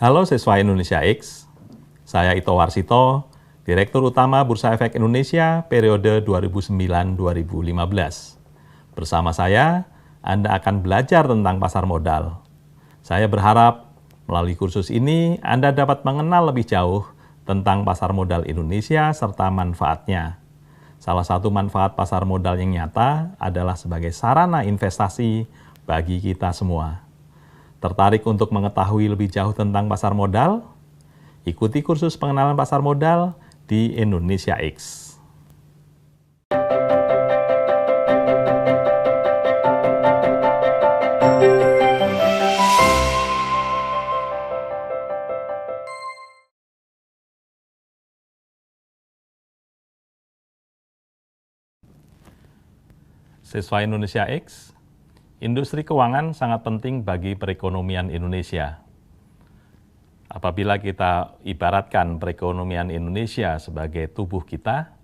Halo siswa Indonesia X, saya Ito Warsito, Direktur Utama Bursa Efek Indonesia periode 2009-2015. Bersama saya, Anda akan belajar tentang pasar modal. Saya berharap melalui kursus ini Anda dapat mengenal lebih jauh tentang pasar modal Indonesia serta manfaatnya. Salah satu manfaat pasar modal yang nyata adalah sebagai sarana investasi bagi kita semua. Tertarik untuk mengetahui lebih jauh tentang pasar modal? Ikuti kursus pengenalan pasar modal di Indonesia X. Siswa Indonesia X, industri keuangan sangat penting bagi perekonomian Indonesia. Apabila kita ibaratkan perekonomian Indonesia sebagai tubuh kita,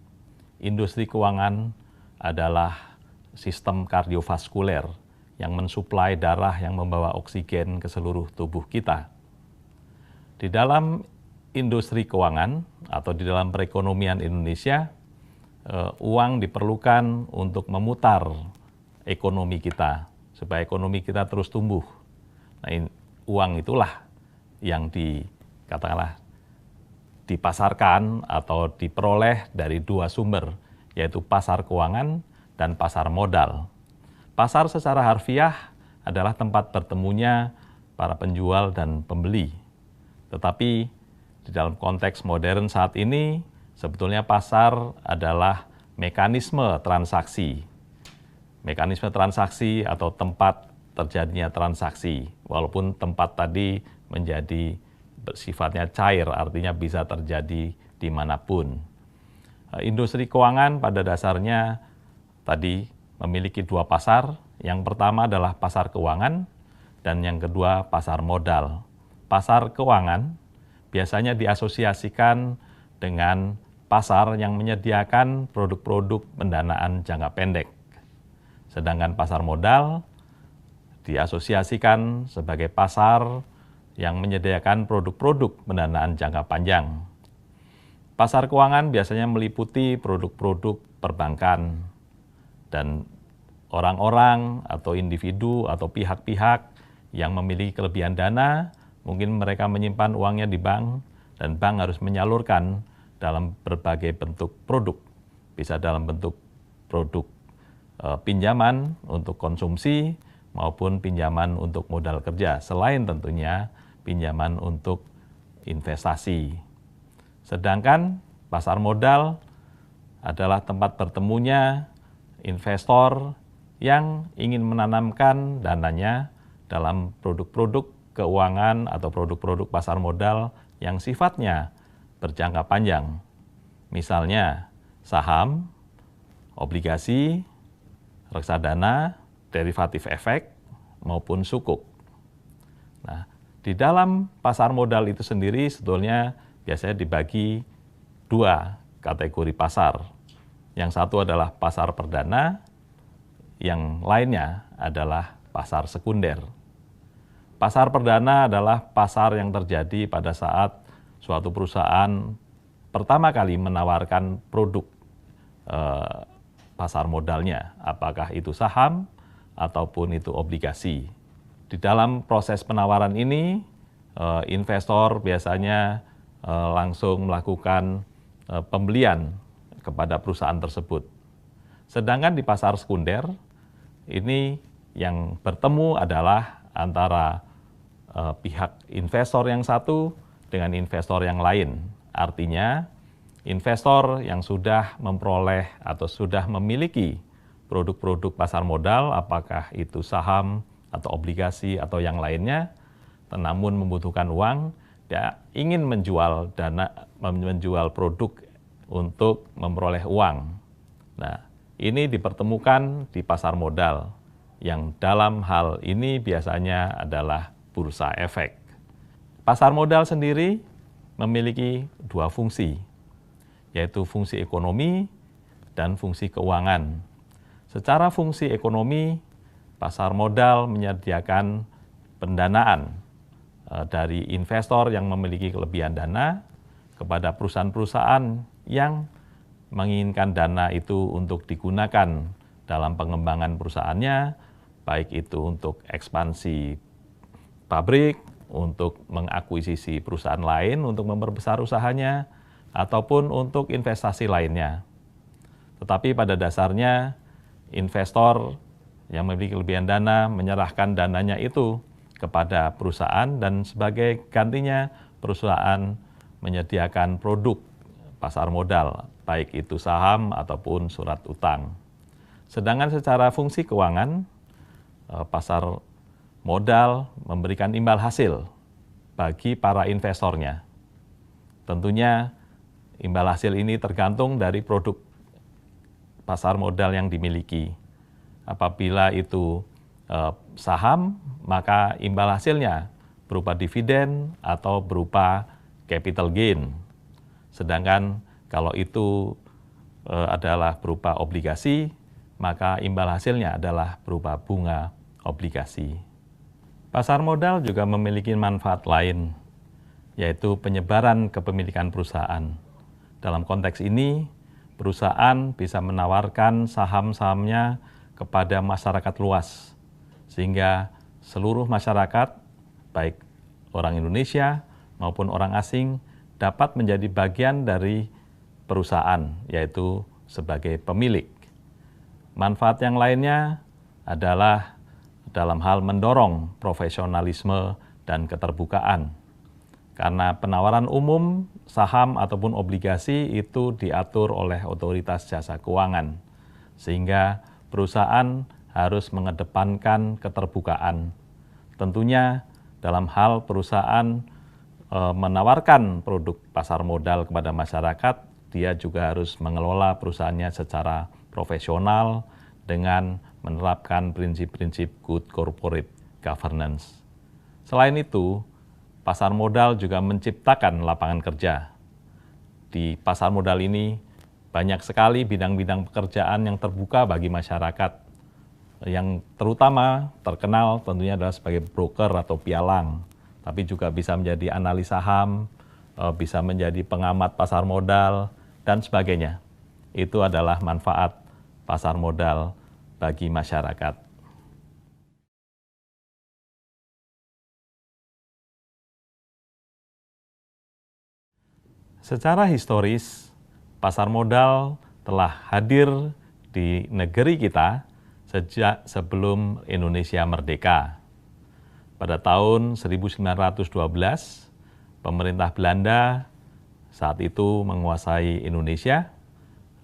industri keuangan adalah sistem kardiovaskuler yang mensuplai darah yang membawa oksigen ke seluruh tubuh kita. Di dalam industri keuangan atau di dalam perekonomian Indonesia, uang diperlukan untuk memutar ekonomi kita, supaya ekonomi kita terus tumbuh. Nah, uang itulah yang katakanlah dipasarkan atau diperoleh dari dua sumber, yaitu pasar keuangan dan pasar modal. Pasar secara harfiah adalah tempat bertemunya para penjual dan pembeli. Tetapi di dalam konteks modern saat ini, sebetulnya pasar adalah mekanisme transaksi. Mekanisme transaksi atau tempat terjadinya transaksi, walaupun tempat tadi menjadi sifatnya cair, artinya bisa terjadi dimanapun. Industri keuangan pada dasarnya tadi memiliki dua pasar. Yang pertama adalah pasar keuangan dan yang kedua pasar modal. Pasar keuangan biasanya diasosiasikan dengan pasar yang menyediakan produk-produk pendanaan jangka pendek. Sedangkan pasar modal diasosiasikan sebagai pasar yang menyediakan produk-produk pendanaan jangka panjang. Pasar keuangan biasanya meliputi produk-produk perbankan dan orang-orang atau individu atau pihak-pihak yang memiliki kelebihan dana, mungkin mereka menyimpan uangnya di bank dan bank harus menyalurkan dalam berbagai bentuk produk, bisa dalam bentuk produk pinjaman untuk konsumsi maupun pinjaman untuk modal kerja, selain tentunya pinjaman untuk investasi. Sedangkan pasar modal adalah tempat bertemunya investor yang ingin menanamkan dananya dalam produk-produk keuangan atau produk-produk pasar modal yang sifatnya berjangka panjang. Misalnya saham, obligasi, reksadana, derivatif efek, maupun sukuk. Nah, di dalam pasar modal itu sendiri sebetulnya biasanya dibagi dua kategori pasar. Yang satu adalah pasar perdana, yang lainnya adalah pasar sekunder. Pasar perdana adalah pasar yang terjadi pada saat suatu perusahaan pertama kali menawarkan produk pasar modalnya, apakah itu saham ataupun itu obligasi. Di dalam proses penawaran ini, investor biasanya langsung melakukan pembelian kepada perusahaan tersebut. Sedangkan di pasar sekunder, ini yang bertemu adalah antara pihak investor yang satu dengan investor yang lain. Artinya, investor yang sudah memperoleh atau sudah memiliki produk-produk pasar modal, apakah itu saham atau obligasi atau yang lainnya, namun membutuhkan uang, dia ingin menjual produk untuk memperoleh uang. Nah, ini dipertemukan di pasar modal, yang dalam hal ini biasanya adalah bursa efek. Pasar modal sendiri memiliki dua fungsi, yaitu fungsi ekonomi dan fungsi keuangan. Secara fungsi ekonomi, pasar modal menyediakan pendanaan dari investor yang memiliki kelebihan dana kepada perusahaan-perusahaan yang menginginkan dana itu untuk digunakan dalam pengembangan perusahaannya, baik itu untuk ekspansi pabrik, untuk mengakuisisi perusahaan lain untuk memperbesar usahanya, ataupun untuk investasi lainnya. Tetapi pada dasarnya investor yang memiliki kelebihan dana menyerahkan dananya itu kepada perusahaan dan sebagai gantinya perusahaan menyediakan produk pasar modal, baik itu saham ataupun surat utang. Sedangkan secara fungsi keuangan, pasar modal memberikan imbal hasil bagi para investornya. Tentunya imbal hasil ini tergantung dari produk pasar modal yang dimiliki. Apabila itu saham, maka imbal hasilnya berupa dividen atau berupa capital gain. Sedangkan kalau itu adalah berupa obligasi, maka imbal hasilnya adalah berupa bunga obligasi. Pasar modal juga memiliki manfaat lain, yaitu penyebaran kepemilikan perusahaan. Dalam konteks ini, perusahaan bisa menawarkan saham-sahamnya kepada masyarakat luas, sehingga seluruh masyarakat, baik orang Indonesia maupun orang asing, dapat menjadi bagian dari perusahaan, yaitu sebagai pemilik. Manfaat yang lainnya adalah dalam hal mendorong profesionalisme dan keterbukaan. Karena penawaran umum, saham ataupun obligasi itu diatur oleh otoritas jasa keuangan, sehingga perusahaan harus mengedepankan keterbukaan. Tentunya dalam hal perusahaan menawarkan produk pasar modal kepada masyarakat, dia juga harus mengelola perusahaannya secara profesional dengan menerapkan prinsip-prinsip good corporate governance. Selain itu, pasar modal juga menciptakan lapangan kerja. Di pasar modal ini banyak sekali bidang-bidang pekerjaan yang terbuka bagi masyarakat, yang terutama terkenal tentunya adalah sebagai broker atau pialang, tapi juga bisa menjadi analis saham, bisa menjadi pengamat pasar modal, dan sebagainya. Itu adalah manfaat pasar modal bagi masyarakat. Secara historis, pasar modal telah hadir di negeri kita sejak sebelum Indonesia merdeka. Pada tahun 1912, pemerintah Belanda saat itu menguasai Indonesia,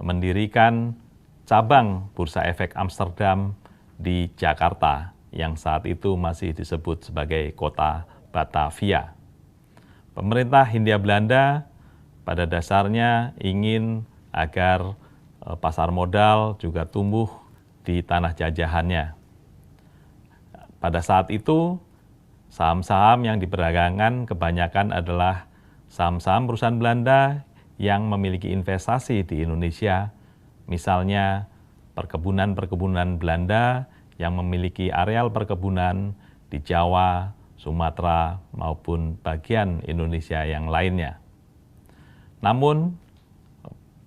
mendirikan cabang Bursa Efek Amsterdam di Jakarta, yang saat itu masih disebut sebagai kota Batavia. Pemerintah Hindia Belanda pada dasarnya ingin agar pasar modal juga tumbuh di tanah jajahannya. Pada saat itu, saham-saham yang diperdagangkan kebanyakan adalah saham-saham perusahaan Belanda yang memiliki investasi di Indonesia, misalnya perkebunan-perkebunan Belanda yang memiliki areal perkebunan di Jawa, Sumatera, maupun bagian Indonesia yang lainnya. Namun,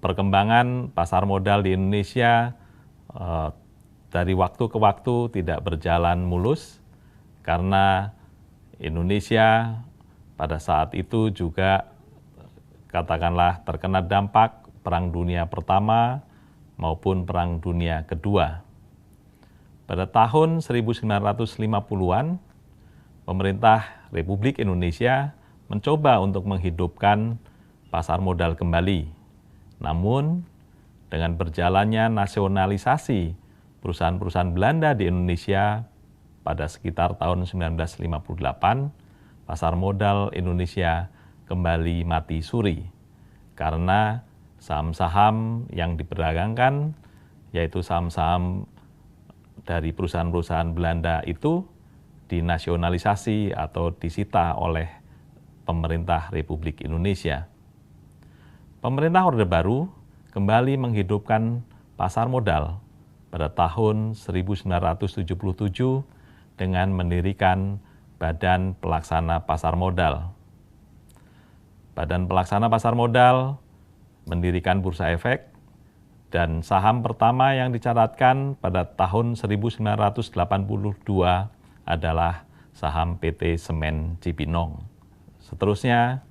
perkembangan pasar modal di Indonesia dari waktu ke waktu tidak berjalan mulus, karena Indonesia pada saat itu juga katakanlah terkena dampak Perang Dunia Pertama maupun Perang Dunia Kedua. Pada tahun 1950-an, pemerintah Republik Indonesia mencoba untuk menghidupkan pasar modal kembali. Namun, dengan berjalannya nasionalisasi perusahaan-perusahaan Belanda di Indonesia pada sekitar tahun 1958, pasar modal Indonesia kembali mati suri karena saham-saham yang diperdagangkan, yaitu saham-saham dari perusahaan-perusahaan Belanda itu dinasionalisasi atau disita oleh pemerintah Republik Indonesia. Pemerintah Orde Baru kembali menghidupkan pasar modal pada tahun 1977 dengan mendirikan Badan Pelaksana Pasar Modal. Badan Pelaksana Pasar Modal mendirikan Bursa Efek, dan saham pertama yang dicatatkan pada tahun 1982 adalah saham PT Semen Cipinang. Seterusnya,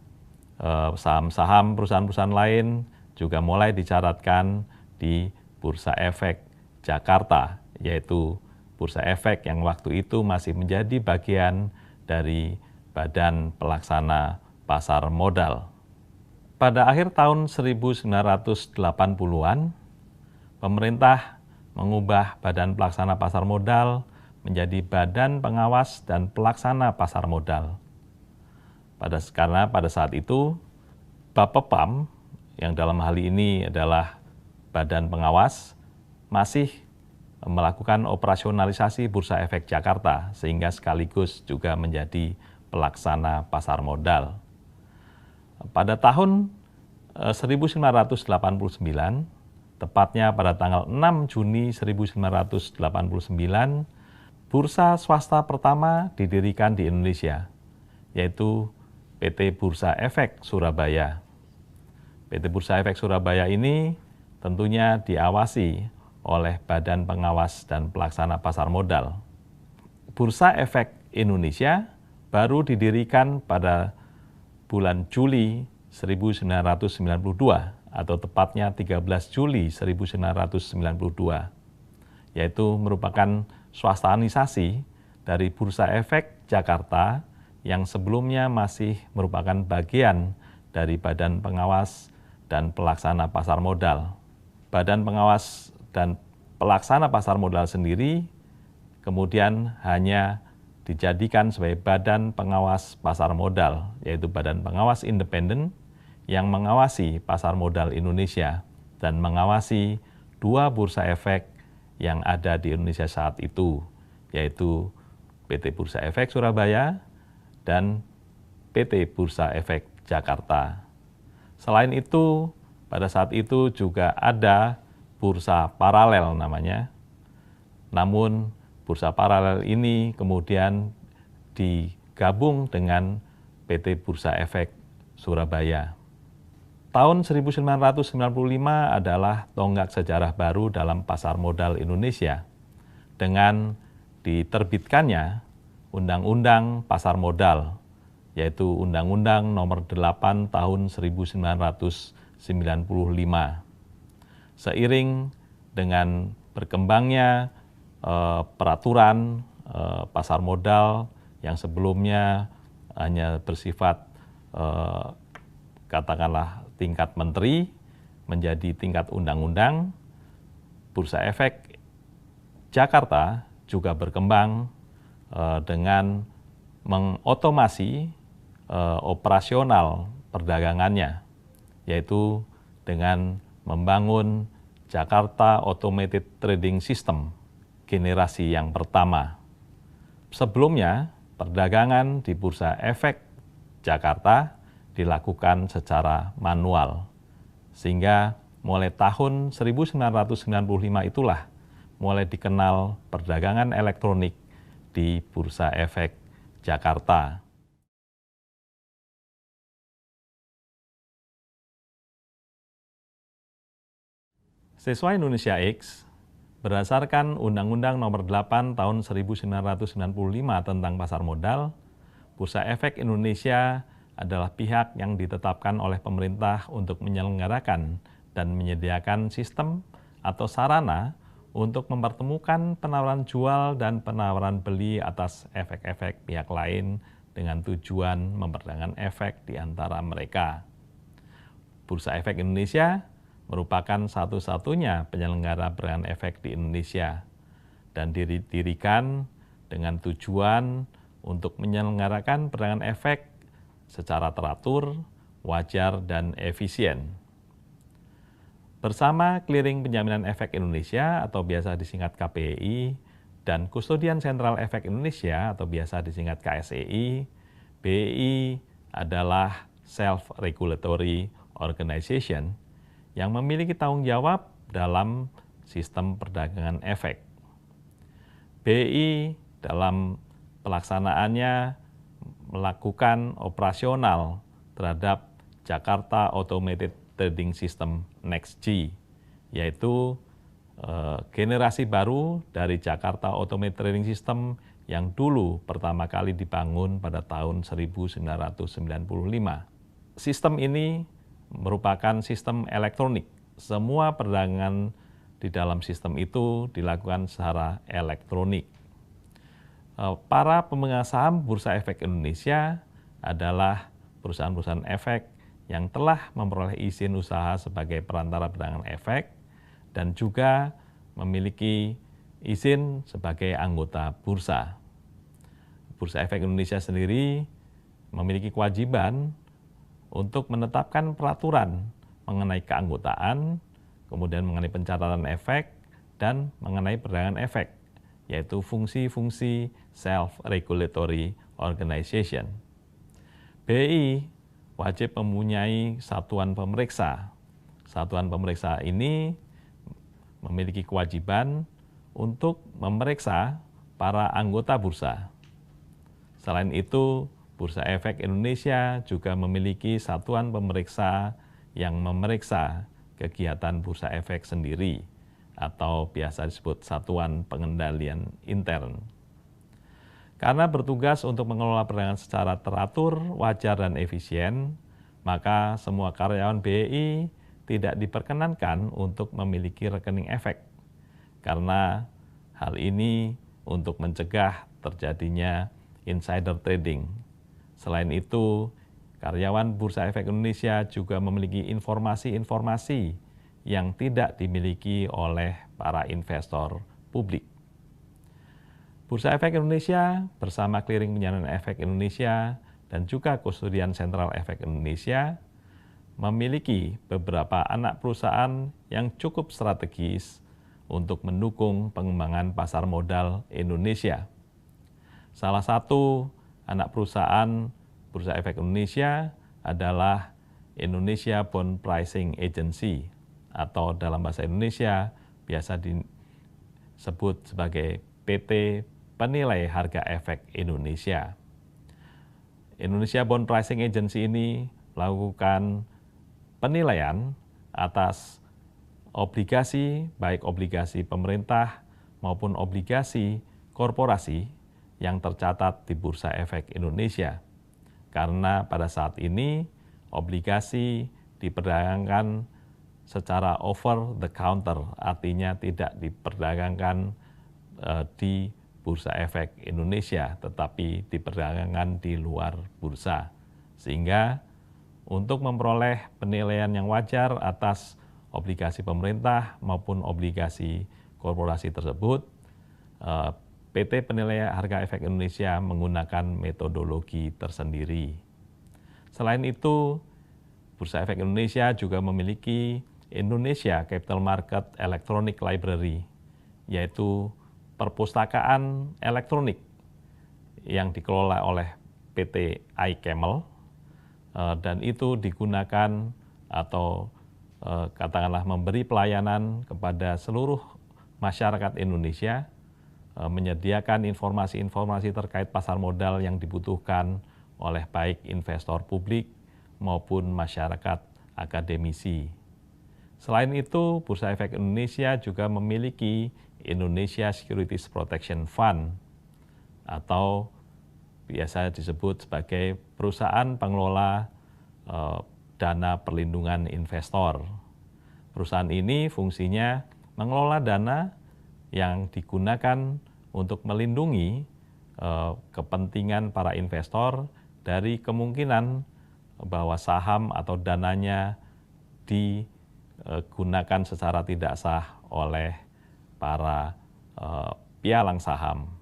saham-saham perusahaan-perusahaan lain juga mulai dicatatkan di Bursa Efek Jakarta, yaitu Bursa Efek yang waktu itu masih menjadi bagian dari Badan Pelaksana Pasar Modal. Pada akhir tahun 1980-an, pemerintah mengubah Badan Pelaksana Pasar Modal menjadi Badan Pengawas dan Pelaksana Pasar Modal. Karena pada saat itu, Bapepam, yang dalam hal ini adalah Badan Pengawas, masih melakukan operasionalisasi Bursa Efek Jakarta, sehingga sekaligus juga menjadi pelaksana pasar modal. Pada tahun 1989, tepatnya pada tanggal 6 Juni 1989, bursa swasta pertama didirikan di Indonesia, yaitu PT Bursa Efek Surabaya. PT Bursa Efek Surabaya ini tentunya diawasi oleh Badan Pengawas dan Pelaksana Pasar Modal. Bursa Efek Indonesia baru didirikan pada bulan Juli 1992, atau tepatnya 13 Juli 1992, yaitu merupakan swastanisasi dari Bursa Efek Jakarta yang sebelumnya masih merupakan bagian dari Badan Pengawas dan Pelaksana Pasar Modal. Badan Pengawas dan Pelaksana Pasar Modal sendiri kemudian hanya dijadikan sebagai Badan Pengawas Pasar Modal, yaitu Badan Pengawas Independen yang mengawasi pasar modal Indonesia dan mengawasi dua bursa efek yang ada di Indonesia saat itu, yaitu PT Bursa Efek Surabaya dan PT Bursa Efek Jakarta. Selain itu, pada saat itu juga ada bursa paralel namanya. Namun, bursa paralel ini kemudian digabung dengan PT Bursa Efek Surabaya. Tahun 1995 adalah tonggak sejarah baru dalam pasar modal Indonesia dengan diterbitkannya Undang-Undang Pasar Modal, yaitu Undang-Undang Nomor 8 Tahun 1995. Seiring dengan berkembangnya peraturan pasar modal yang sebelumnya hanya bersifat katakanlah tingkat menteri menjadi tingkat undang-undang, Bursa Efek Jakarta juga berkembang dengan mengotomasi operasional perdagangannya, yaitu dengan membangun Jakarta Automated Trading System generasi yang pertama. Sebelumnya, perdagangan di Bursa Efek Jakarta dilakukan secara manual, sehingga mulai tahun 1995 itulah mulai dikenal perdagangan elektronik di Bursa Efek Jakarta. Siswa Indonesia X, berdasarkan Undang-Undang Nomor 8 Tahun 1995 tentang pasar modal, Bursa Efek Indonesia adalah pihak yang ditetapkan oleh pemerintah untuk menyelenggarakan dan menyediakan sistem atau sarana untuk mempertemukan penawaran jual dan penawaran beli atas efek-efek pihak lain dengan tujuan memperdagangkan efek di antara mereka. Bursa Efek Indonesia merupakan satu-satunya penyelenggara perdagangan efek di Indonesia dan didirikan dengan tujuan untuk menyelenggarakan perdagangan efek secara teratur, wajar, dan efisien. Bersama Clearing Penjaminan Efek Indonesia atau biasa disingkat KPEI dan Kustodian Sentral Efek Indonesia atau biasa disingkat KSEI, BEI adalah self-regulatory organization yang memiliki tanggung jawab dalam sistem perdagangan efek. BEI dalam Pelaksanaannya melakukan operasional terhadap Jakarta Automated Trading System NextG, yaitu generasi baru dari Jakarta Automated Trading System yang dulu pertama kali dibangun pada tahun 1995. Sistem ini merupakan sistem elektronik. Semua perdagangan di dalam sistem itu dilakukan secara elektronik. Para pemegang saham Bursa Efek Indonesia adalah perusahaan-perusahaan efek yang telah memperoleh izin usaha sebagai perantara perdagangan efek dan juga memiliki izin sebagai anggota bursa. Bursa Efek Indonesia sendiri memiliki kewajiban untuk menetapkan peraturan mengenai keanggotaan, kemudian mengenai pencatatan efek, dan mengenai perdagangan efek, yaitu fungsi-fungsi self-regulatory organization. BI wajib mempunyai satuan pemeriksa. Satuan pemeriksa ini memiliki kewajiban untuk memeriksa para anggota bursa. Selain itu, Bursa Efek Indonesia juga memiliki satuan pemeriksa yang memeriksa kegiatan Bursa Efek sendiri atau biasa disebut Satuan Pengendalian Intern. Karena bertugas untuk mengelola perdagangan secara teratur, wajar, dan efisien, maka semua karyawan BI tidak diperkenankan untuk memiliki rekening efek, karena hal ini untuk mencegah terjadinya insider trading. Selain itu, karyawan Bursa Efek Indonesia juga memiliki informasi-informasi yang tidak dimiliki oleh para investor publik. Bursa Efek Indonesia bersama Clearing Penyaluran Efek Indonesia dan juga Kustodian Sentral Efek Indonesia memiliki beberapa anak perusahaan yang cukup strategis untuk mendukung pengembangan pasar modal Indonesia. Salah satu anak perusahaan Bursa Efek Indonesia adalah Indonesia Bond Pricing Agency, atau dalam bahasa Indonesia biasa disebut sebagai PT Penilai Harga Efek Indonesia. Indonesia Bond Pricing Agency ini melakukan penilaian atas obligasi, baik obligasi pemerintah maupun obligasi korporasi yang tercatat di Bursa Efek Indonesia. Karena pada saat ini obligasi diperdagangkan secara over the counter, artinya tidak diperdagangkan di Bursa Efek Indonesia, tetapi diperdagangkan di luar bursa. Sehingga untuk memperoleh penilaian yang wajar atas obligasi pemerintah maupun obligasi korporasi tersebut, PT Penilai Harga Efek Indonesia menggunakan metodologi tersendiri. Selain itu, Bursa Efek Indonesia juga memiliki Indonesia Capital Market Electronic Library, yaitu perpustakaan elektronik yang dikelola oleh PT iCamel, dan itu digunakan atau katakanlah memberi pelayanan kepada seluruh masyarakat Indonesia, menyediakan informasi-informasi terkait pasar modal yang dibutuhkan oleh baik investor publik maupun masyarakat akademisi. Selain itu, Bursa Efek Indonesia juga memiliki Indonesia Securities Protection Fund, atau biasa disebut sebagai perusahaan pengelola dana perlindungan investor. Perusahaan ini fungsinya mengelola dana yang digunakan untuk melindungi kepentingan para investor dari kemungkinan bahwa saham atau dananya digunakan secara tidak sah oleh para pialang saham.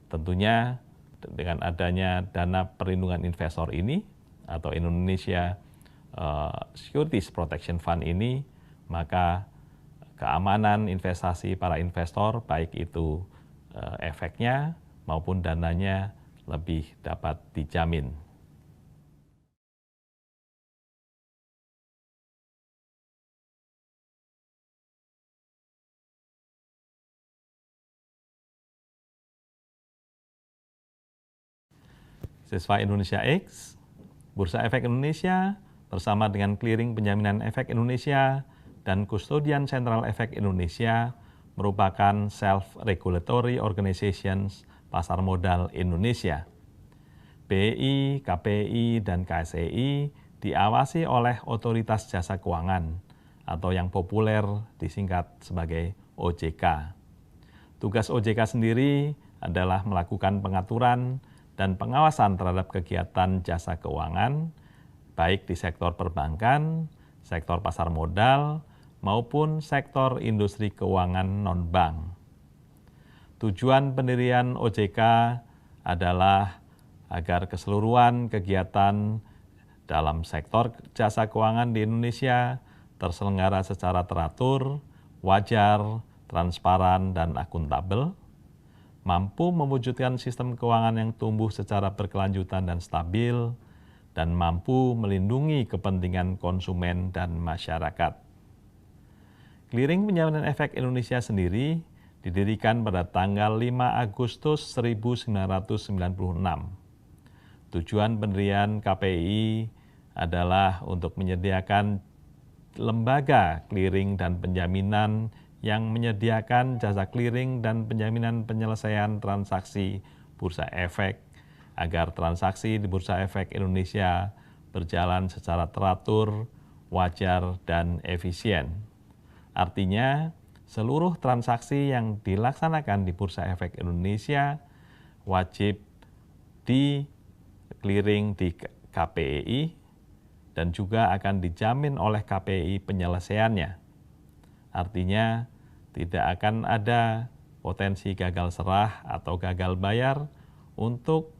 Tentunya dengan adanya dana perlindungan investor ini atau Indonesia Securities Protection Fund ini, maka keamanan investasi para investor, baik itu efeknya maupun dananya, lebih dapat dijamin. Siswa Indonesia X, Bursa Efek Indonesia bersama dengan Clearing Penjaminan Efek Indonesia dan Kustodian Sentral Efek Indonesia merupakan self-regulatory organizations pasar modal Indonesia. BI, KPI, dan KSEI diawasi oleh Otoritas Jasa Keuangan atau yang populer disingkat sebagai OJK. Tugas OJK sendiri adalah melakukan pengaturan dan pengawasan terhadap kegiatan jasa keuangan, baik di sektor perbankan, sektor pasar modal, maupun sektor industri keuangan non-bank. Tujuan pendirian OJK adalah agar keseluruhan kegiatan dalam sektor jasa keuangan di Indonesia terselenggara secara teratur, wajar, transparan, dan akuntabel, mampu mewujudkan sistem keuangan yang tumbuh secara berkelanjutan dan stabil, dan mampu melindungi kepentingan konsumen dan masyarakat. Clearing Penjaminan Efek Indonesia sendiri didirikan pada tanggal 5 Agustus 1996. Tujuan pendirian KPI adalah untuk menyediakan lembaga clearing dan penjaminan yang menyediakan jasa clearing dan penjaminan penyelesaian transaksi bursa efek agar transaksi di Bursa Efek Indonesia berjalan secara teratur, wajar, dan efisien. Artinya, seluruh transaksi yang dilaksanakan di Bursa Efek Indonesia wajib di clearing di KPI dan juga akan dijamin oleh KPI penyelesaiannya. Artinya, tidak akan ada potensi gagal serah atau gagal bayar untuk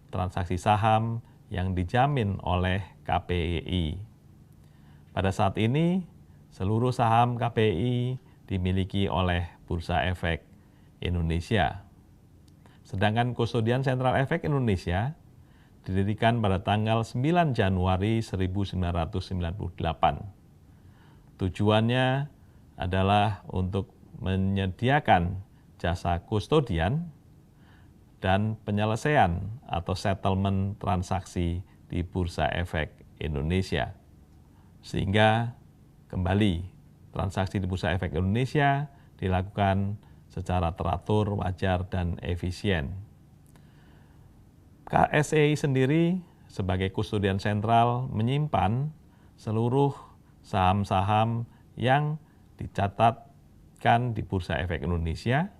transaksi saham yang dijamin oleh KPI. Pada saat ini, seluruh saham KPI dimiliki oleh Bursa Efek Indonesia. Sedangkan Kustodian Sentral Efek Indonesia didirikan pada tanggal 9 Januari 1998. Tujuannya adalah untuk menyediakan jasa kustodian dan penyelesaian atau settlement transaksi di Bursa Efek Indonesia. Sehingga kembali transaksi di Bursa Efek Indonesia dilakukan secara teratur, wajar, dan efisien. KSEI sendiri sebagai kustodian sentral menyimpan seluruh saham-saham yang dicatatkan di Bursa Efek Indonesia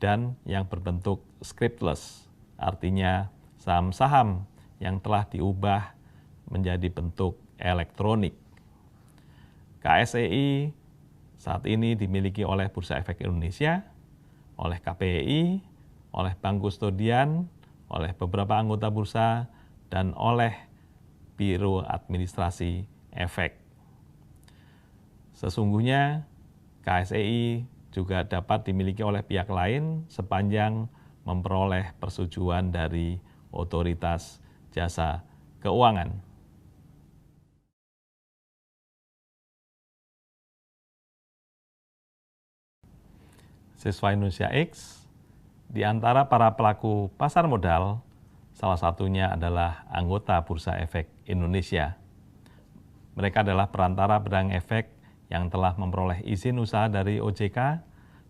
dan yang berbentuk scriptless, artinya saham-saham yang telah diubah menjadi bentuk elektronik. KSEI saat ini dimiliki oleh Bursa Efek Indonesia, oleh KPI, oleh Bank Kustodian, oleh beberapa anggota bursa, dan oleh Biro Administrasi Efek. Sesungguhnya KSEI juga dapat dimiliki oleh pihak lain sepanjang memperoleh persetujuan dari Otoritas Jasa Keuangan. Siswa Indonesia X, di antara para pelaku pasar modal, salah satunya adalah anggota Bursa Efek Indonesia. Mereka adalah perantara bidang efek yang telah memperoleh izin usaha dari OJK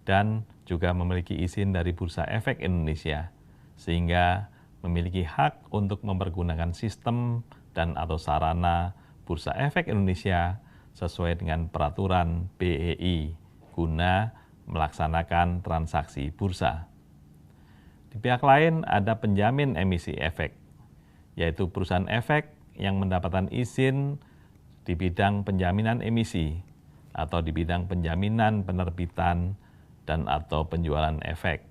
dan juga memiliki izin dari Bursa Efek Indonesia, sehingga memiliki hak untuk mempergunakan sistem dan atau sarana Bursa Efek Indonesia sesuai dengan peraturan BEI guna melaksanakan transaksi bursa. Di pihak lain ada penjamin emisi efek, yaitu perusahaan efek yang mendapatkan izin di bidang penjaminan emisi atau di bidang penjaminan penerbitan dan atau penjualan efek.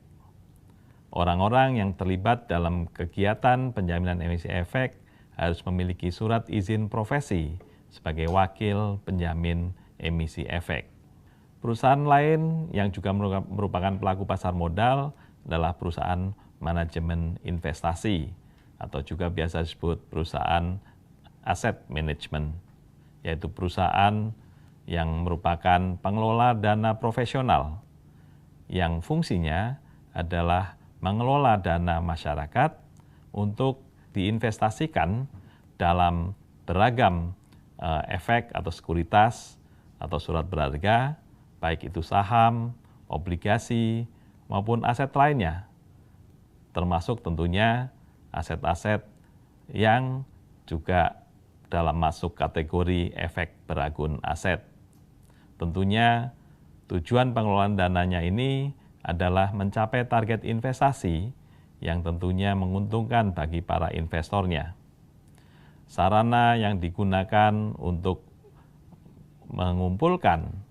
Orang-orang yang terlibat dalam kegiatan penjaminan emisi efek harus memiliki surat izin profesi sebagai wakil penjamin emisi efek. Perusahaan lain yang juga merupakan pelaku pasar modal adalah perusahaan manajemen investasi atau juga biasa disebut perusahaan asset management, yaitu perusahaan yang merupakan pengelola dana profesional yang fungsinya adalah mengelola dana masyarakat untuk diinvestasikan dalam beragam efek atau sekuritas atau surat berharga, baik itu saham, obligasi, maupun aset lainnya, termasuk tentunya aset-aset yang juga dalam masuk kategori efek beragun aset. Tentunya tujuan pengelolaan dananya ini adalah mencapai target investasi yang tentunya menguntungkan bagi para investornya. Sarana yang digunakan untuk mengumpulkan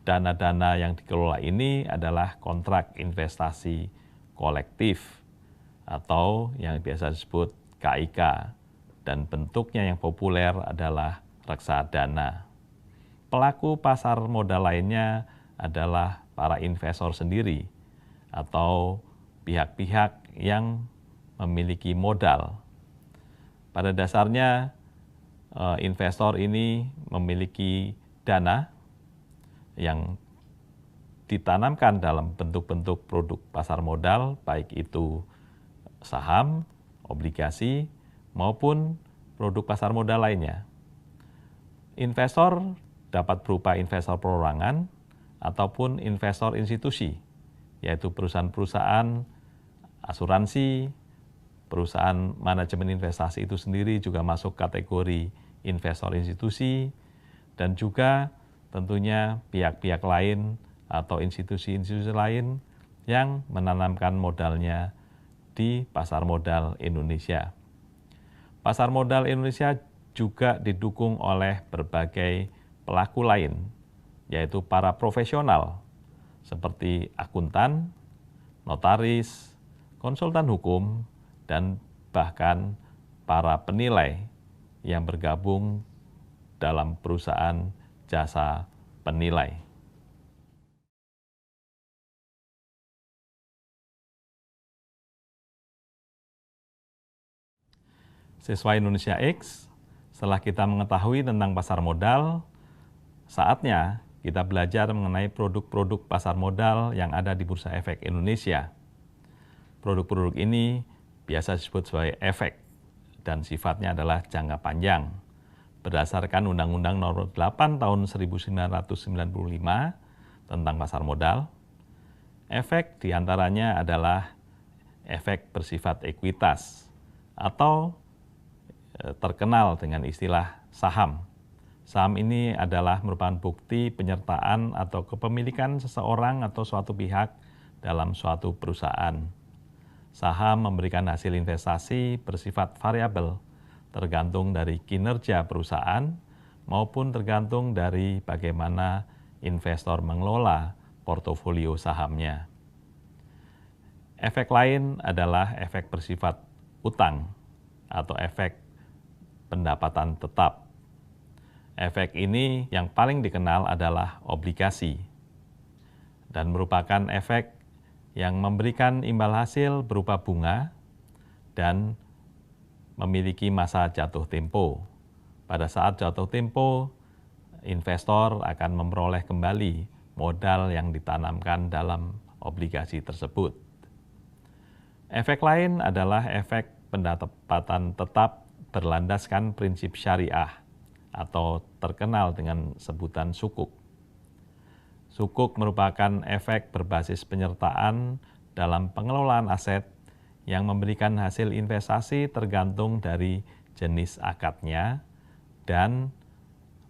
dana-dana yang dikelola ini adalah kontrak investasi kolektif atau yang biasa disebut KIK, dan bentuknya yang populer adalah reksadana. Pelaku pasar modal lainnya adalah para investor sendiri atau pihak-pihak yang memiliki modal. Pada dasarnya, investor ini memiliki dana yang ditanamkan dalam bentuk-bentuk produk pasar modal, baik itu saham, obligasi, maupun produk pasar modal lainnya. Investor dapat berupa investor perorangan ataupun investor institusi, yaitu perusahaan-perusahaan asuransi, perusahaan manajemen investasi itu sendiri juga masuk kategori investor institusi, dan juga tentunya pihak-pihak lain atau institusi-institusi lain yang menanamkan modalnya di pasar modal Indonesia. Pasar modal Indonesia juga didukung oleh berbagai pelaku lain, yaitu para profesional seperti akuntan, notaris, konsultan hukum, dan bahkan para penilai yang bergabung dalam perusahaan jasa penilai. Siswa Indonesia X, setelah kita mengetahui tentang pasar modal, saatnya kita belajar mengenai produk-produk pasar modal yang ada di Bursa Efek Indonesia. Produk-produk ini biasa disebut sebagai efek dan sifatnya adalah jangka panjang. Berdasarkan Undang-Undang Nomor 8 Tahun 1995 tentang pasar modal, efek diantaranya adalah efek bersifat ekuitas atau terkenal dengan istilah saham. Saham ini adalah merupakan bukti penyertaan atau kepemilikan seseorang atau suatu pihak dalam suatu perusahaan. Saham memberikan hasil investasi bersifat variabel, tergantung dari kinerja perusahaan maupun tergantung dari bagaimana investor mengelola portofolio sahamnya. Efek lain adalah efek bersifat utang atau efek pendapatan tetap. Efek ini yang paling dikenal adalah obligasi dan merupakan efek yang memberikan imbal hasil berupa bunga dan memiliki masa jatuh tempo. Pada saat jatuh tempo, investor akan memperoleh kembali modal yang ditanamkan dalam obligasi tersebut. Efek lain adalah efek pendapatan tetap berlandaskan prinsip syariah atau terkenal dengan sebutan sukuk. Sukuk merupakan efek berbasis penyertaan dalam pengelolaan aset yang memberikan hasil investasi tergantung dari jenis akadnya dan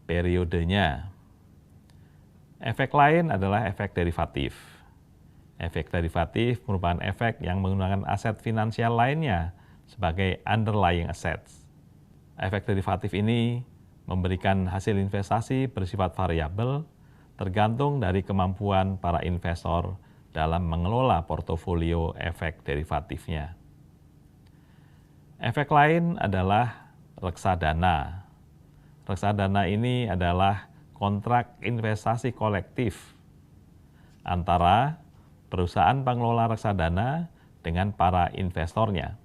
periodenya. Efek lain adalah efek derivatif. Efek derivatif merupakan efek yang menggunakan aset finansial lainnya sebagai underlying assets. Efek derivatif ini memberikan hasil investasi bersifat variabel tergantung dari kemampuan para investor dalam mengelola portofolio efek derivatifnya. Efek lain adalah reksadana. Reksadana ini adalah kontrak investasi kolektif antara perusahaan pengelola reksadana dengan para investornya.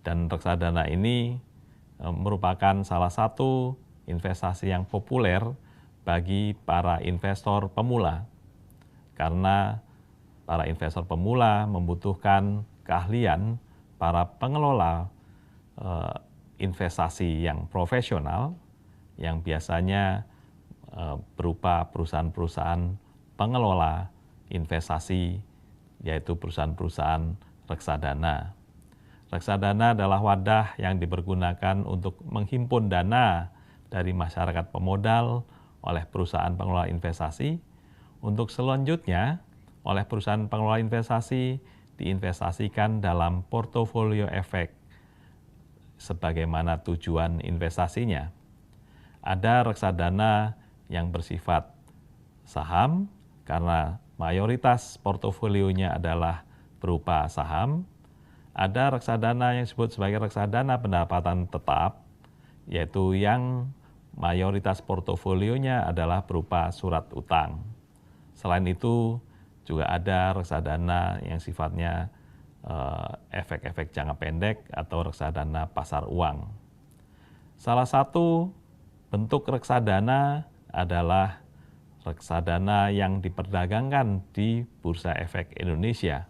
Dan reksadana ini merupakan salah satu investasi yang populer bagi para investor pemula, karena para investor pemula membutuhkan keahlian para pengelola investasi yang profesional, yang biasanya berupa perusahaan-perusahaan pengelola investasi, yaitu perusahaan-perusahaan reksadana. Reksadana adalah wadah yang dipergunakan untuk menghimpun dana dari masyarakat pemodal oleh perusahaan pengelola investasi, untuk selanjutnya oleh perusahaan pengelola investasi diinvestasikan dalam portofolio efek sebagaimana tujuan investasinya. Ada reksadana yang bersifat saham karena mayoritas portofolionya adalah berupa saham. Ada reksadana yang disebut sebagai reksadana pendapatan tetap, yaitu yang mayoritas portofolionya adalah berupa surat utang. Selain itu juga ada reksadana yang sifatnya efek-efek jangka pendek atau reksadana pasar uang. Salah satu bentuk reksadana adalah reksadana yang diperdagangkan di Bursa Efek Indonesia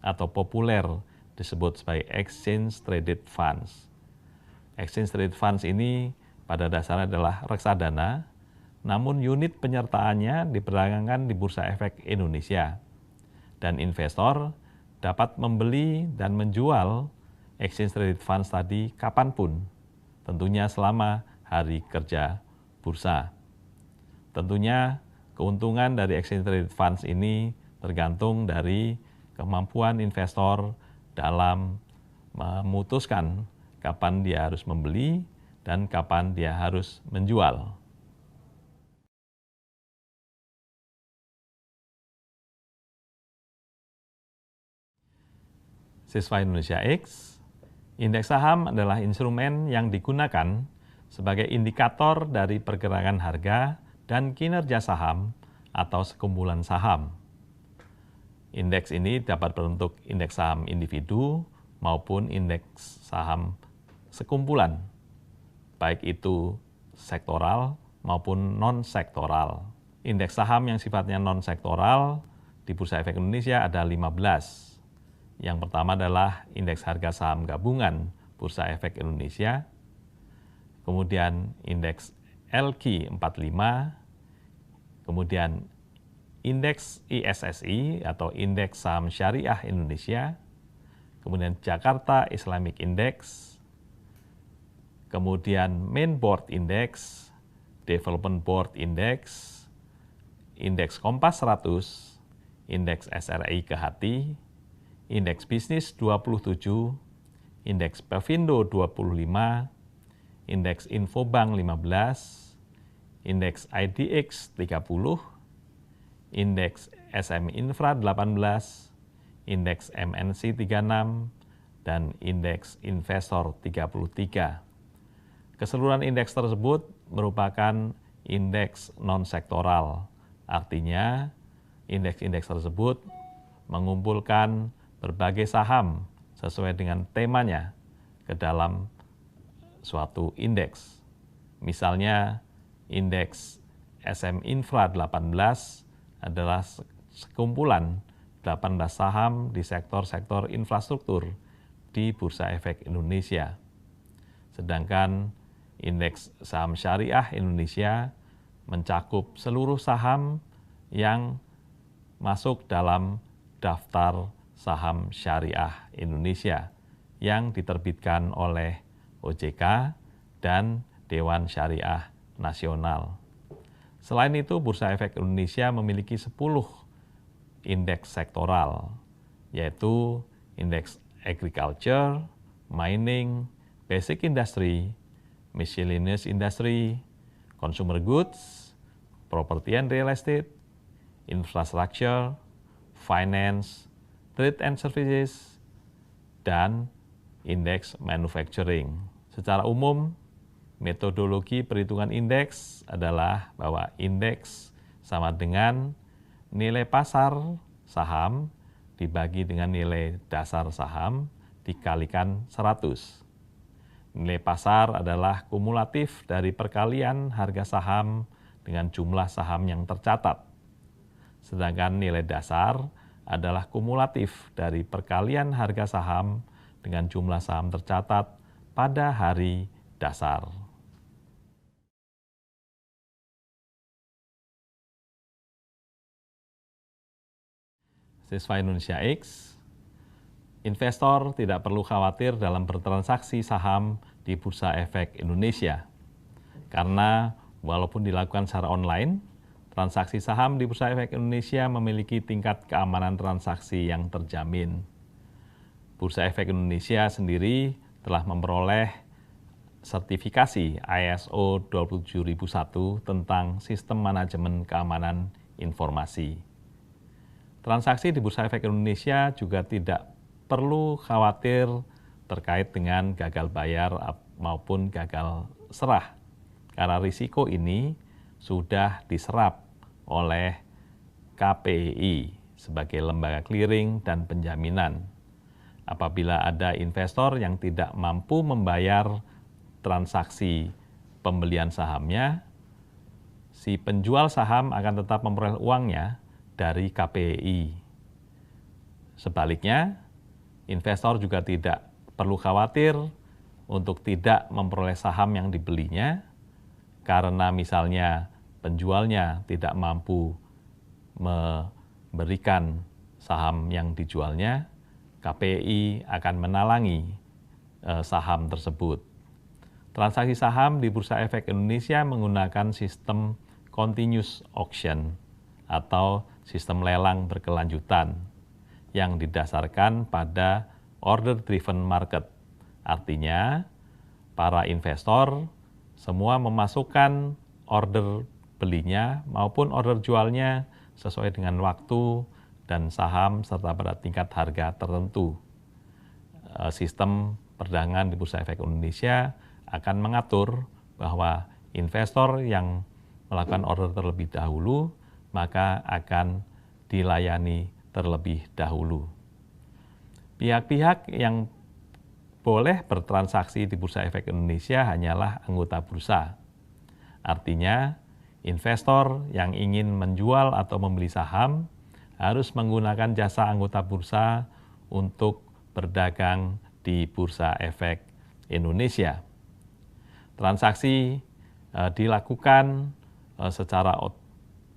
atau populer disebut sebagai Exchange Traded Funds. Exchange Traded Funds ini pada dasarnya adalah reksadana, namun unit penyertaannya diperdagangkan di Bursa Efek Indonesia. Dan investor dapat membeli dan menjual Exchange Traded Funds tadi kapanpun, tentunya selama hari kerja bursa. Tentunya keuntungan dari Exchange Traded Funds ini tergantung dari kemampuan investor dalam memutuskan kapan dia harus membeli dan kapan dia harus menjual. Siswa Indonesia X, indeks saham adalah instrumen yang digunakan sebagai indikator dari pergerakan harga dan kinerja saham atau sekumpulan saham. Indeks ini dapat berbentuk indeks saham individu maupun indeks saham sekumpulan, baik itu sektoral maupun non-sektoral. Indeks saham yang sifatnya non-sektoral di Bursa Efek Indonesia ada 15. Yang pertama adalah indeks harga saham gabungan Bursa Efek Indonesia, kemudian indeks LQ 45, kemudian indeks ISSI atau indeks saham syariah Indonesia, kemudian Jakarta Islamic Index, kemudian Main Board Index, Development Board Index, indeks Kompas 100, indeks SRI Kehati, indeks bisnis 27, indeks Pevindo 25, indeks Infobank 15, indeks IDX 30, indeks SM Infra 18, indeks MNC 36, dan indeks Investor 33. Keseluruhan indeks tersebut merupakan indeks non-sektoral. Artinya, indeks-indeks tersebut mengumpulkan berbagai saham sesuai dengan temanya ke dalam suatu indeks. Misalnya, indeks SM Infra 18 adalah sekumpulan 18 saham di sektor-sektor infrastruktur di Bursa Efek Indonesia. Sedangkan indeks saham syariah Indonesia mencakup seluruh saham yang masuk dalam daftar saham syariah Indonesia yang diterbitkan oleh OJK dan Dewan Syariah Nasional. Selain itu, Bursa Efek Indonesia memiliki 10 indeks sektoral, yaitu indeks agriculture, mining, basic industry, miscellaneous industry, consumer goods, property and real estate, infrastructure, finance, trade and services, dan indeks manufacturing. Secara umum, metodologi perhitungan indeks adalah bahwa indeks sama dengan nilai pasar saham dibagi dengan nilai dasar saham dikalikan 100. Nilai pasar adalah kumulatif dari perkalian harga saham dengan jumlah saham yang tercatat. Sedangkan nilai dasar adalah kumulatif dari perkalian harga saham dengan jumlah saham tercatat pada hari dasar. Siswa Indonesia X, investor tidak perlu khawatir dalam bertransaksi saham di Bursa Efek Indonesia. Karena walaupun dilakukan secara online, transaksi saham di Bursa Efek Indonesia memiliki tingkat keamanan transaksi yang terjamin. Bursa Efek Indonesia sendiri telah memperoleh sertifikasi ISO 27001 tentang sistem manajemen keamanan informasi. Transaksi di Bursa Efek Indonesia juga tidak perlu khawatir terkait dengan gagal bayar maupun gagal serah, karena risiko ini sudah diserap oleh KPI sebagai lembaga clearing dan penjaminan. Apabila ada investor yang tidak mampu membayar transaksi pembelian sahamnya, si penjual saham akan tetap memperoleh uangnya dari KPI. Sebaliknya, investor juga tidak perlu khawatir untuk tidak memperoleh saham yang dibelinya, karena misalnya penjualnya tidak mampu memberikan saham yang dijualnya, KPI akan menalangi saham tersebut. Transaksi saham di Bursa Efek Indonesia menggunakan sistem continuous auction atau sistem lelang berkelanjutan yang didasarkan pada order driven market. Artinya, para investor semua memasukkan order belinya maupun order jualnya sesuai dengan waktu dan saham serta pada tingkat harga tertentu. Sistem perdagangan di Bursa Efek Indonesia akan mengatur bahwa investor yang melakukan order terlebih dahulu maka akan dilayani terlebih dahulu. Pihak-pihak yang boleh bertransaksi di Bursa Efek Indonesia hanyalah anggota bursa. Artinya, investor yang ingin menjual atau membeli saham harus menggunakan jasa anggota bursa untuk berdagang di Bursa Efek Indonesia. Transaksi dilakukan secara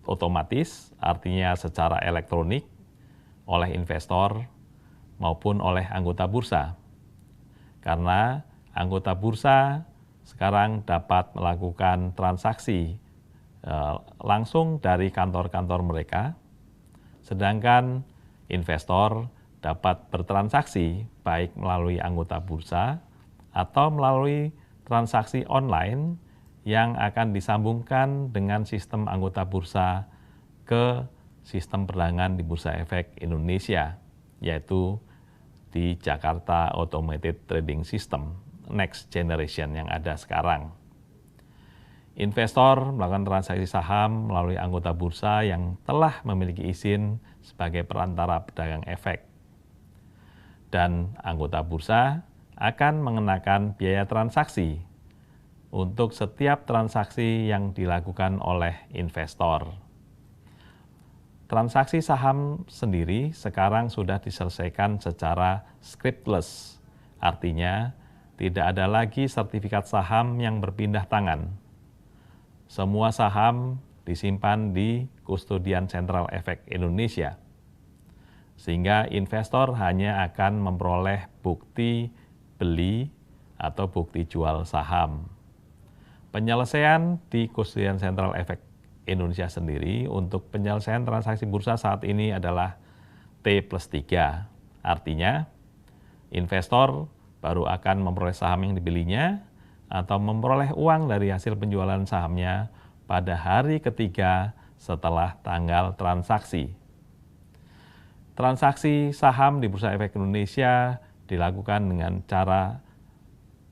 otomatis, artinya secara elektronik, oleh investor maupun oleh anggota bursa. Karena anggota bursa sekarang dapat melakukan transaksi langsung dari kantor-kantor mereka, sedangkan investor dapat bertransaksi baik melalui anggota bursa atau melalui transaksi online yang akan disambungkan dengan sistem anggota bursa ke sistem perdagangan di Bursa Efek Indonesia, yaitu di Jakarta Automated Trading System, Next Generation yang ada sekarang. Investor melakukan transaksi saham melalui anggota bursa yang telah memiliki izin sebagai perantara pedagang efek. Dan anggota bursa akan mengenakan biaya transaksi untuk setiap transaksi yang dilakukan oleh investor. Transaksi saham sendiri sekarang sudah diselesaikan secara scriptless, artinya tidak ada lagi sertifikat saham yang berpindah tangan. Semua saham disimpan di Kustodian Sentral Efek Indonesia, sehingga investor hanya akan memperoleh bukti beli atau bukti jual saham. Penyelesaian di Kustodian Sentral Efek Indonesia sendiri untuk penyelesaian transaksi bursa saat ini adalah T+3. Artinya, investor baru akan memperoleh saham yang dibelinya atau memperoleh uang dari hasil penjualan sahamnya pada hari ketiga setelah tanggal transaksi. Transaksi saham di Bursa Efek Indonesia dilakukan dengan cara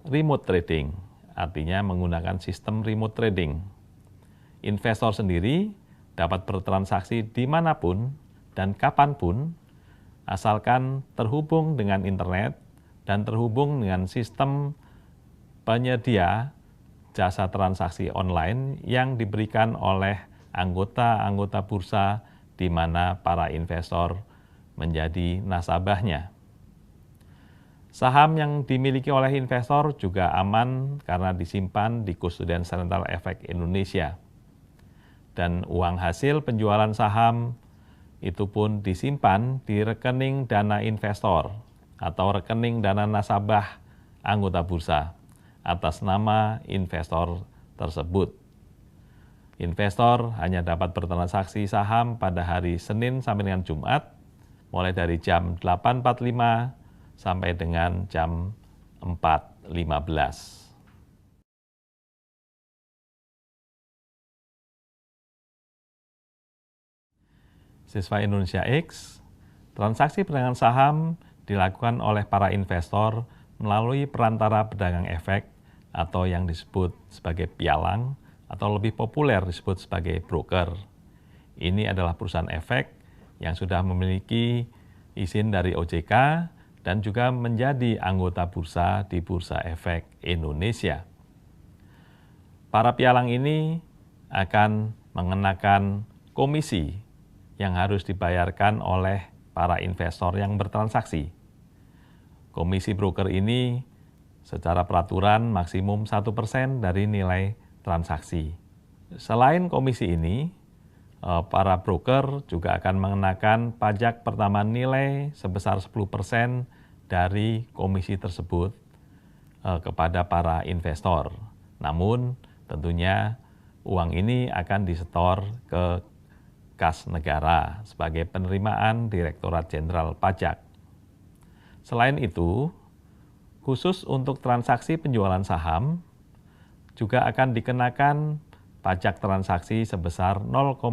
remote trading, artinya menggunakan sistem remote trading. Investor sendiri dapat bertransaksi dimanapun dan kapanpun, asalkan terhubung dengan internet dan terhubung dengan sistem penyedia jasa transaksi online yang diberikan oleh anggota-anggota bursa di mana para investor menjadi nasabahnya. Saham yang dimiliki oleh investor juga aman karena disimpan di Custodian Central Efek Indonesia. Dan uang hasil penjualan saham itu pun disimpan di rekening dana investor atau rekening dana nasabah anggota bursa atas nama investor tersebut. Investor hanya dapat bertransaksi saham pada hari Senin sampai dengan Jumat, mulai dari jam 8.45 sampai dengan jam 4.15. Siswa Indonesia X, transaksi perdagangan saham dilakukan oleh para investor melalui perantara pedagang efek atau yang disebut sebagai pialang atau lebih populer disebut sebagai broker. Ini adalah perusahaan efek yang sudah memiliki izin dari OJK dan juga menjadi anggota bursa di Bursa Efek Indonesia. Para pialang ini akan mengenakan komisi yang harus dibayarkan oleh para investor yang bertransaksi. Komisi broker ini secara peraturan maksimum 1% dari nilai transaksi. Selain komisi ini, para broker juga akan mengenakan pajak pertambahan nilai sebesar 10% dari komisi tersebut kepada para investor. Namun tentunya uang ini akan disetor ke kas negara sebagai penerimaan Direktorat Jenderal Pajak. Selain itu, khusus untuk transaksi penjualan saham juga akan dikenakan pajak transaksi sebesar 0,1%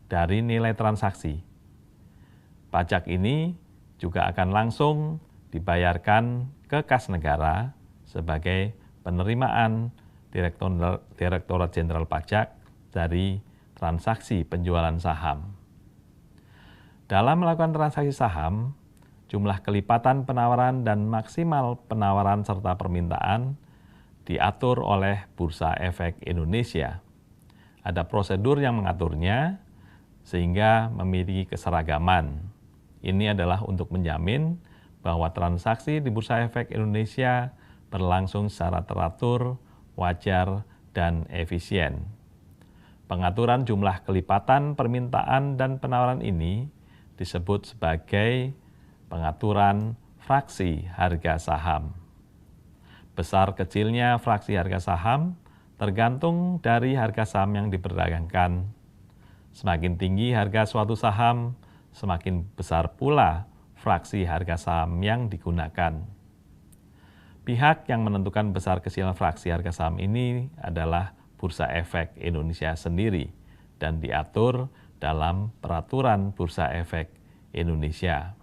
dari nilai transaksi. Pajak ini juga akan langsung dibayarkan ke kas negara sebagai penerimaan Direktorat Jenderal Pajak dari transaksi penjualan saham. Dalam melakukan transaksi saham, jumlah kelipatan penawaran dan maksimal penawaran serta permintaan diatur oleh Bursa Efek Indonesia. Ada prosedur yang mengaturnya sehingga memiliki keseragaman. Ini adalah untuk menjamin bahwa transaksi di Bursa Efek Indonesia berlangsung secara teratur, wajar, dan efisien. Pengaturan jumlah kelipatan permintaan dan penawaran ini disebut sebagai pengaturan fraksi harga saham. Besar kecilnya fraksi harga saham tergantung dari harga saham yang diperdagangkan. Semakin tinggi harga suatu saham, semakin besar pula fraksi harga saham yang digunakan. Pihak yang menentukan besar kecil fraksi harga saham ini adalah Bursa Efek Indonesia sendiri dan diatur dalam Peraturan Bursa Efek Indonesia.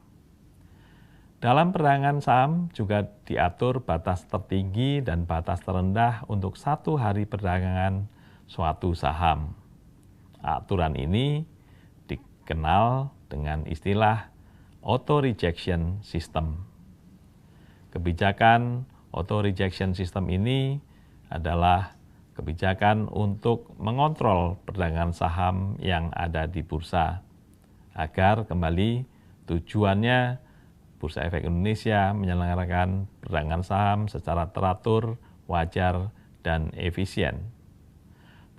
Dalam perdagangan saham juga diatur batas tertinggi dan batas terendah untuk satu hari perdagangan suatu saham. Aturan ini dikenal dengan istilah auto rejection system. Kebijakan auto rejection system ini adalah kebijakan untuk mengontrol perdagangan saham yang ada di bursa agar kembali tujuannya Bursa Efek Indonesia menyelenggarakan perdagangan saham secara teratur, wajar, dan efisien.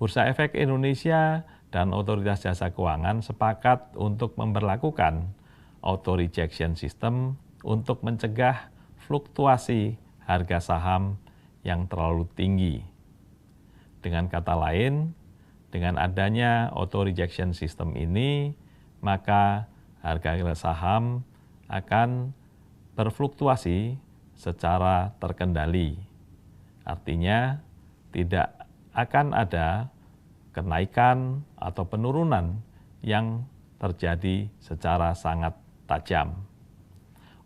Bursa Efek Indonesia dan Otoritas Jasa Keuangan sepakat untuk memberlakukan auto rejection system untuk mencegah fluktuasi harga saham yang terlalu tinggi. Dengan kata lain, dengan adanya auto rejection system ini, maka harga saham akan berfluktuasi secara terkendali. Artinya, tidak akan ada kenaikan atau penurunan yang terjadi secara sangat tajam.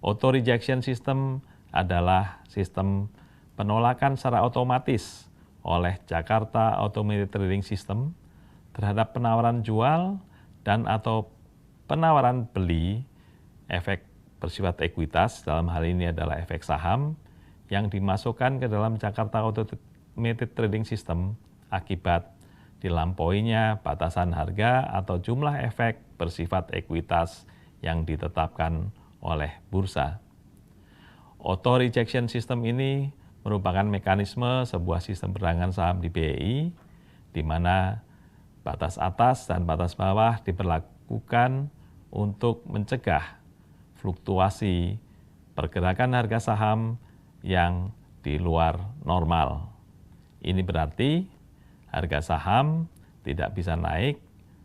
Auto rejection system adalah sistem penolakan secara otomatis oleh Jakarta Automated Trading System terhadap penawaran jual dan atau penawaran beli efek bersifat ekuitas, dalam hal ini adalah efek saham, yang dimasukkan ke dalam Jakarta Automated Trading System akibat dilampauinya batasan harga atau jumlah efek bersifat ekuitas yang ditetapkan oleh bursa. Auto rejection system ini merupakan mekanisme sebuah sistem perdagangan saham di BEI, di mana batas atas dan batas bawah diberlakukan untuk mencegah fluktuasi pergerakan harga saham yang di luar normal. Ini berarti harga saham tidak bisa naik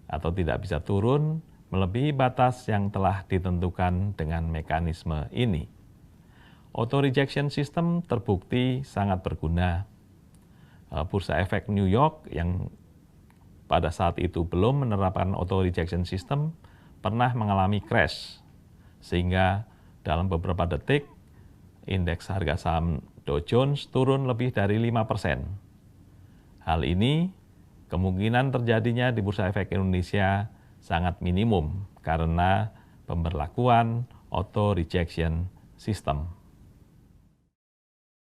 atau tidak bisa turun melebihi batas yang telah ditentukan dengan mekanisme ini. Auto rejection system terbukti sangat berguna. Bursa Efek New York yang pada saat itu belum menerapkan auto rejection system pernah mengalami crash, sehingga dalam beberapa detik indeks harga saham Dow Jones turun lebih dari 5%. Hal ini kemungkinan terjadinya di Bursa Efek Indonesia sangat minimum karena pemberlakuan auto rejection system.